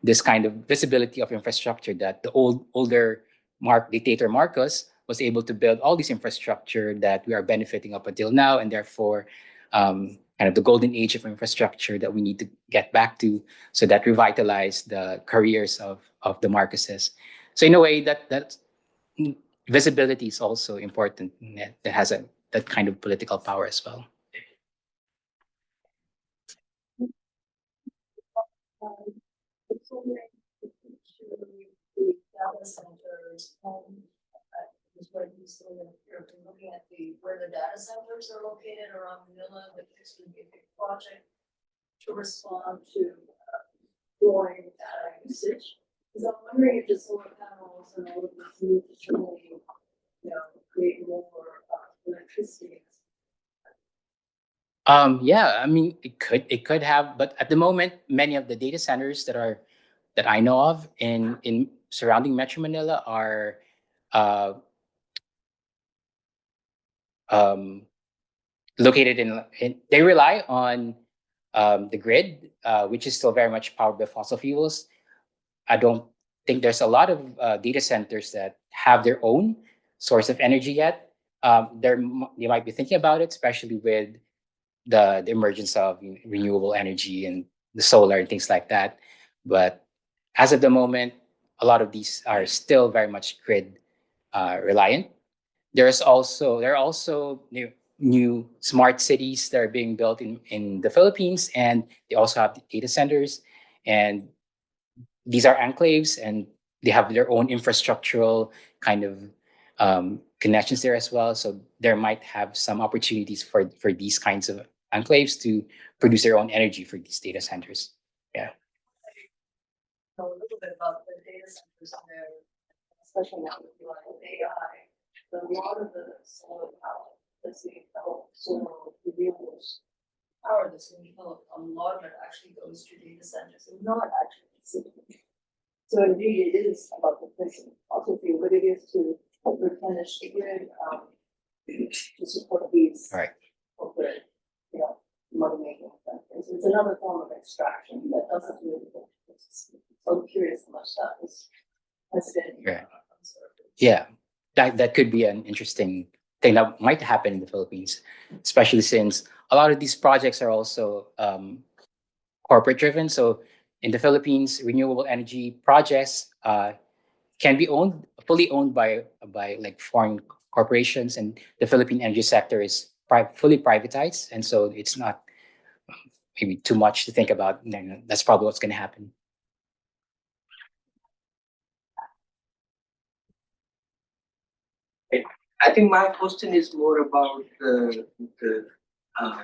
this kind of visibility of infrastructure that the older dictator Marcos was able to build all this infrastructure that we are benefiting up until now, and therefore kind of the golden age of infrastructure that we need to get back to, so that revitalize the careers of the Marcoses. So in a way, that visibility is also important. That has that kind of political power as well. Data centers is what you say you're looking at where the data centers are located around Manila, that there's going to be a big project to respond to growing data usage. Because I'm wondering if the solar panels and all of this need to really, create more electricity. Yeah, I mean, it could have, but at the moment, many of the data centers that I know of in surrounding Metro Manila are uh, um, located in they rely on the grid, which is still very much powered by fossil fuels. I don't think there's a lot of data centers that have their own source of energy yet. They might be thinking about it, especially with the emergence of renewable energy and the solar and things like that. But as of the moment, a lot of these are still very much grid reliant. There are also new smart cities that are being built in the Philippines, and they also have data centers, and these are enclaves, and they have their own infrastructural kind of connections there as well. So there might have some opportunities for these kinds of enclaves to produce their own energy for these data centers. Yeah. Know a little bit about the data centers in there, especially now with AI. But a lot of the solar power that's being developed, solar renewables power that's being developed, a lot of it actually goes to data centers and not actually to cities. So indeed, it is about replacing fossil fuel, but it is to replenish the grid, to support these. All right. Corporate, you know, money making. It's another form of extraction that doesn't really. So I'm curious how much that has been. Yeah. Yeah, that could be an interesting thing that might happen in the Philippines, especially since a lot of these projects are also corporate driven. So in the Philippines, renewable energy projects can be fully owned by like foreign corporations, and the Philippine energy sector is fully privatized, and so it's not maybe too much to think about. That's probably what's going to happen. I think my question is more about the uh,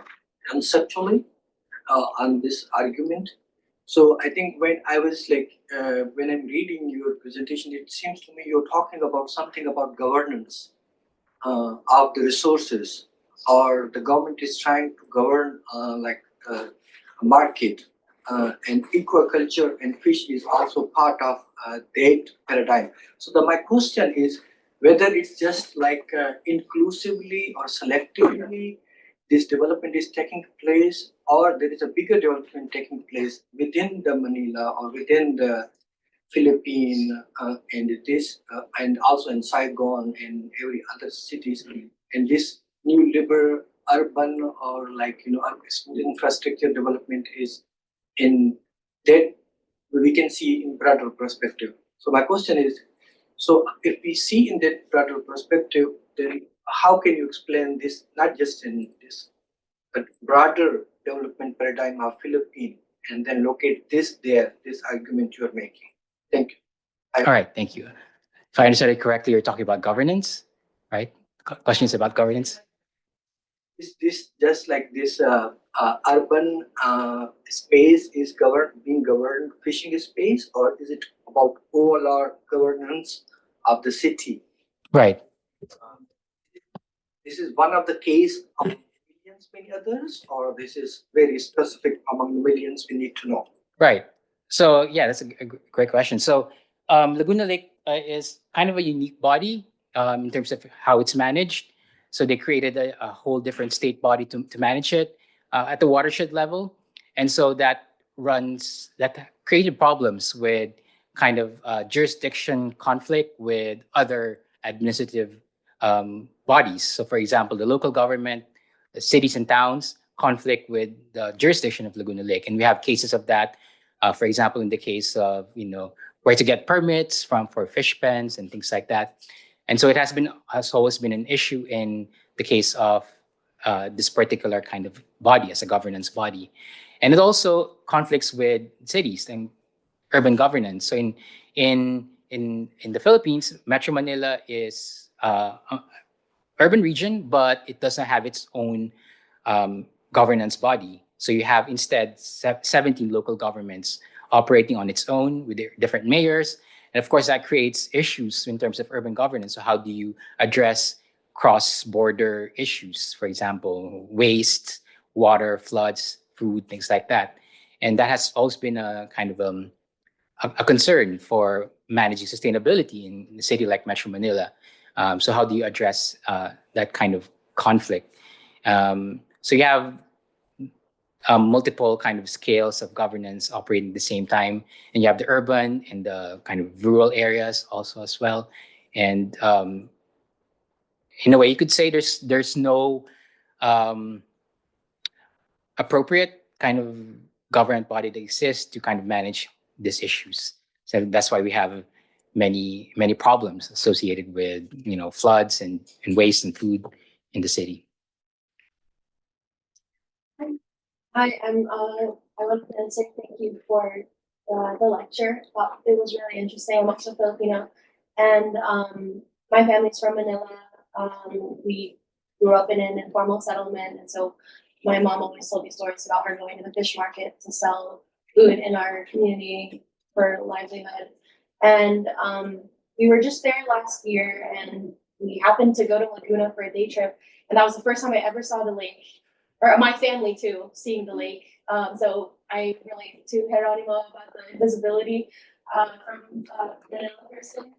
conceptually on this argument. So I think when I was like when I'm reading your presentation, it seems to me you're talking about something about governance of the resources, or the government is trying to govern a market, and aquaculture and fish is also part of that paradigm. So my question is whether it's just like inclusively or selectively this development is taking place, or there is a bigger development taking place within the Manila or within the Philippine, and this and also in Saigon and every other cities, and this new liberal urban or infrastructure development is in that we can see in broader perspective. So my question is, so if we see in that broader perspective, then how can you explain this not just in this but broader development paradigm of Philippine, and then locate this there, this argument you are making? Thank you. All right, thank you. If I understood it correctly, you're talking about governance, right? Questions about governance. Is this just like this urban space is being governed fishing space, or is it about overall governance of the city? Right. Um, this is one of the case of millions, many others, or this is very specific among millions we need to know. Right. So yeah, that's a great question. So Laguna Lake is kind of a unique body in terms of how it's managed. So they created a whole different state body to manage it at the watershed level, and so that created problems with kind of jurisdiction conflict with other administrative bodies. So, for example, the local government, the cities and towns conflict with the jurisdiction of Laguna Lake, and we have cases of that. For example, in the case of where to get permits for fish pens and things like that, and so it has always been an issue in the case of this particular kind of body as a governance body, and it also conflicts with cities and urban governance. So in the Philippines, Metro Manila is urban region, but it doesn't have its own governance body. So you have instead 17 local governments operating on its own with their different mayors. And of course, that creates issues in terms of urban governance. So how do you address cross-border issues? For example, waste water, floods, food, things like that. And that has always been a kind of a concern for managing sustainability in a city like Metro Manila. So how do you address that kind of conflict? So you have multiple kind of scales of governance operating at the same time, and you have the urban and the kind of rural areas also as well. And in a way, you could say there's no um, appropriate kind of government body that exists to kind of manage these issues. So that's why we have many problems associated with floods and waste and food in the city. Hi, I want to say thank you for the lecture. It was really interesting. I'm also Filipino, and my family's from Manila. We grew up in an informal settlement, and so my mom always told me stories about her going to the fish market to sell food in our community for livelihood. And we were just there last year, and we happened to go to Laguna for a day trip, and that was the first time I ever saw the lake, or my family too, seeing the lake. So I relate to Geronimo about the invisibility from Manila person.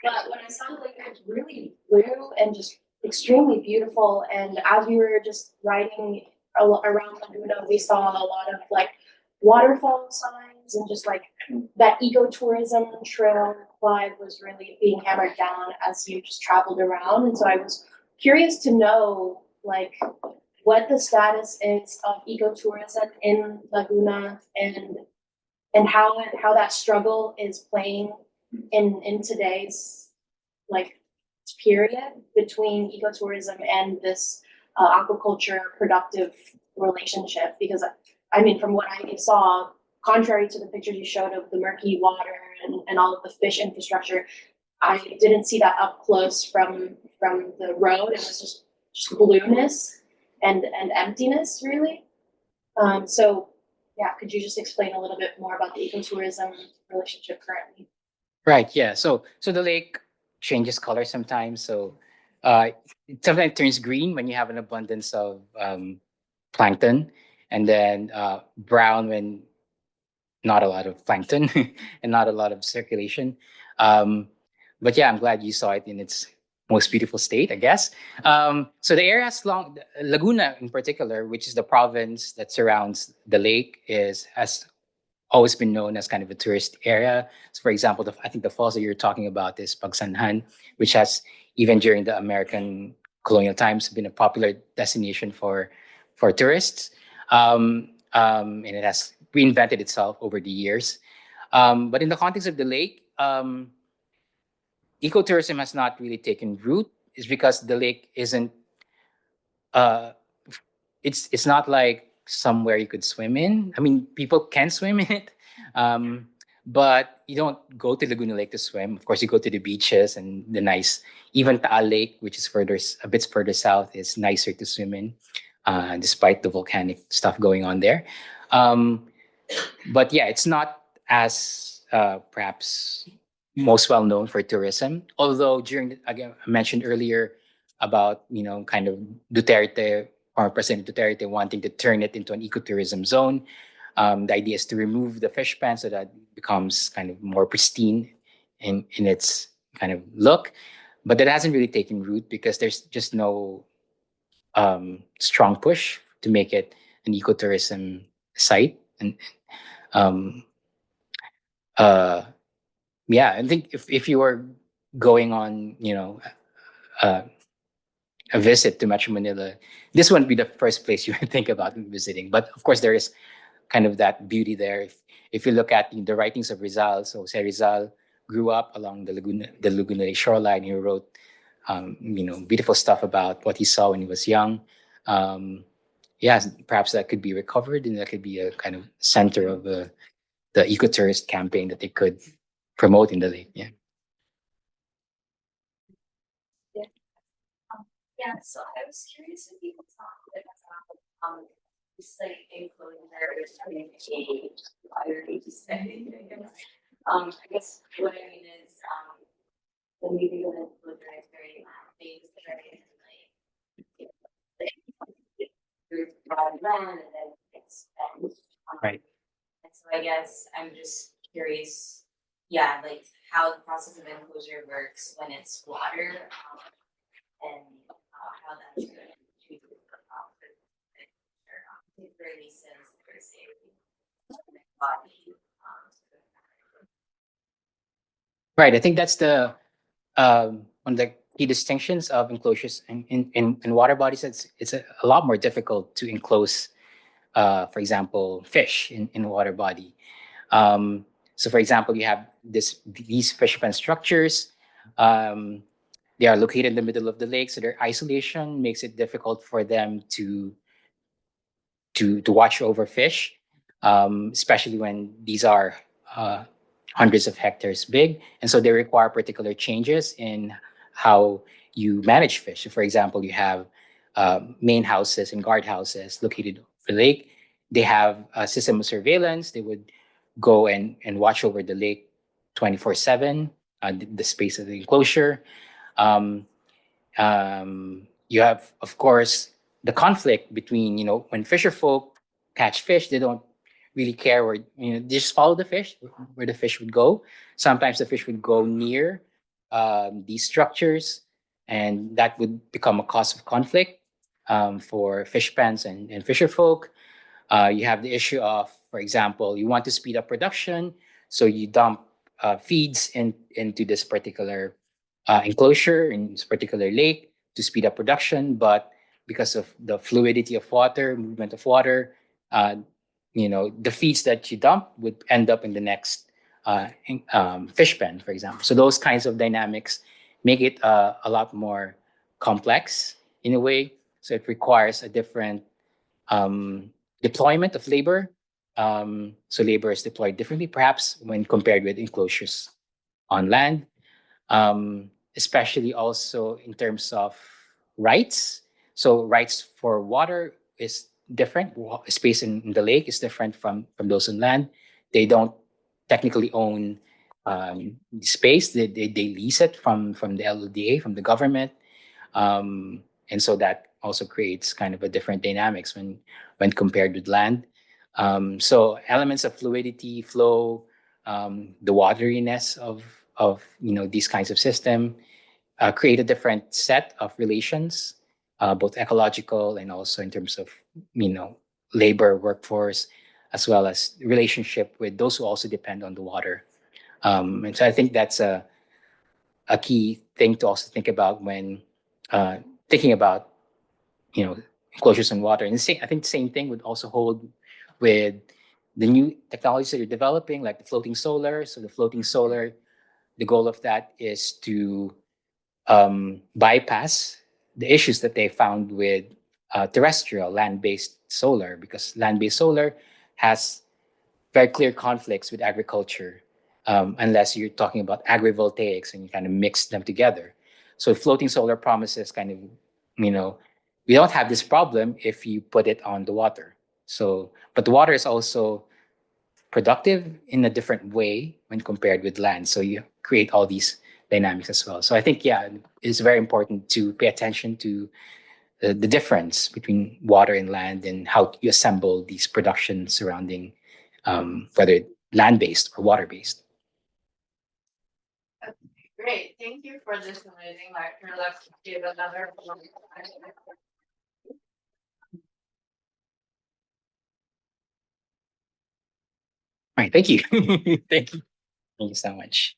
But when I saw the lake, it was really blue and just extremely beautiful. And as we were just riding around Laguna, we saw a lot of like waterfall signs and just like that ecotourism trail vibe was really being hammered down as you just traveled around. And so I was curious to know like what the status is of ecotourism in Laguna and how that struggle is playing in today's like period between ecotourism and this aquaculture productive relationship. Because I mean, from what I saw, contrary to the pictures you showed of the murky water and all of the fish infrastructure, I didn't see that up close from the road. It was just blueness and emptiness, really. So yeah, could you just explain a little bit more about the ecotourism relationship currently? Right. Yeah. So the lake changes color sometimes. So it sometimes turns green when you have an abundance of plankton, and then brown when not a lot of plankton and not a lot of circulation. Um, but yeah, I'm glad you saw it in its most beautiful state, I guess. So the area has Laguna in particular, which is the province that surrounds the lake, has always been known as kind of a tourist area. So for example, I think the falls that you're talking about is Pagsanhan, which has even during the American colonial times been a popular destination for tourists. And it has reinvented itself over the years. But in the context of the lake, ecotourism has not really taken root. Is because the lake isn't. Uh, it's not like somewhere you could swim in. I mean, people can swim in it, but you don't go to Laguna Lake to swim. Of course, you go to the beaches and the nice. Even Taal Lake, which is a bit further south, is nicer to swim in, despite the volcanic stuff going on there. But yeah, it's not as perhaps most well known for tourism. Although again, I mentioned earlier about kind of Duterte or President Duterte wanting to turn it into an ecotourism zone. The idea is to remove the fish pen so that it becomes kind of more pristine in its kind of look. But that hasn't really taken root because there's just no strong push to make it an ecotourism site. And um, uh, yeah, I think if you were going on, uh, a visit to Metro Manila, this wouldn't be the first place you would think about visiting. But of course, there is kind of that beauty there. If you look at the writings of Rizal, so Jose Rizal grew up along the Laguna Lake shoreline. He wrote, beautiful stuff about what he saw when he was young. Yeah, perhaps that could be recovered, and that could be a kind of center of the ecotourist campaign that they could promote in the lake. Yeah. Yeah, so I was curious if you could talk a bit about this like influencers community priorities. I guess what I mean is the media influencer is very things that are in like land and then expand. Right. And so I guess I'm just curious, yeah, like how the process of enclosure works when it's water, and how that's going to particularly since there's a body. Right. I think that's the one of the key distinctions of enclosures in water bodies. It's a lot more difficult to enclose, for example, fish in water body. So, for example, you have these fish pen structures. They are located in the middle of the lake, so their isolation makes it difficult for them to watch over fish, especially when these are uh, hundreds of hectares big, and so they require particular changes in how you manage fish. So for example, you have main houses and guard houses located on the lake. They have a system of surveillance. They would go and watch over the lake 24/7, the space of the enclosure. Um, you have, of course, the conflict between, when fisher folk catch fish, they don't really care where, they just follow the fish, where the fish would go. Sometimes the fish would go near these structures, and that would become a cause of conflict for fish pens and fisher folk. You have the issue of, for example, you want to speed up production, so you dump feeds into this particular enclosure, in this particular lake, to speed up production. But because of the fluidity of water, movement of water, uh, the feeds that you dump would end up in the next fish pen, for example. So those kinds of dynamics make it a lot more complex in a way. So it requires a different um, deployment of labor. So labor is deployed differently, perhaps, when compared with enclosures on land, especially also in terms of rights. So rights for water is different. Space in the lake is different from those on land. They don't technically own the space. They lease it from the LODA, from the government. And so that also creates kind of a different dynamics when compared with land. So elements of fluidity, flow, the wateriness of these kinds of system create a different set of relations, both ecological and also in terms of labor workforce, as well as relationship with those who also depend on the water. And so I think that's a key thing to also think about when thinking about enclosures on water. And I think the same thing would also hold with the new technologies that you're developing, like the floating solar. So the floating solar, the goal of that is to bypass the issues that they found with terrestrial land-based solar, because land-based solar has very clear conflicts with agriculture, unless you're talking about agrivoltaics and you kind of mix them together. So floating solar promises kind of, we don't have this problem if you put it on the water. So, but the water is also productive in a different way when compared with land. So you create all these dynamics as well. So I think, yeah, it's very important to pay attention to the difference between water and land and how you assemble these productions surrounding whether land-based or water-based. Great. Thank you for this amazing lecture. Let's give another. All right, thank you. Thank you. Thank you so much.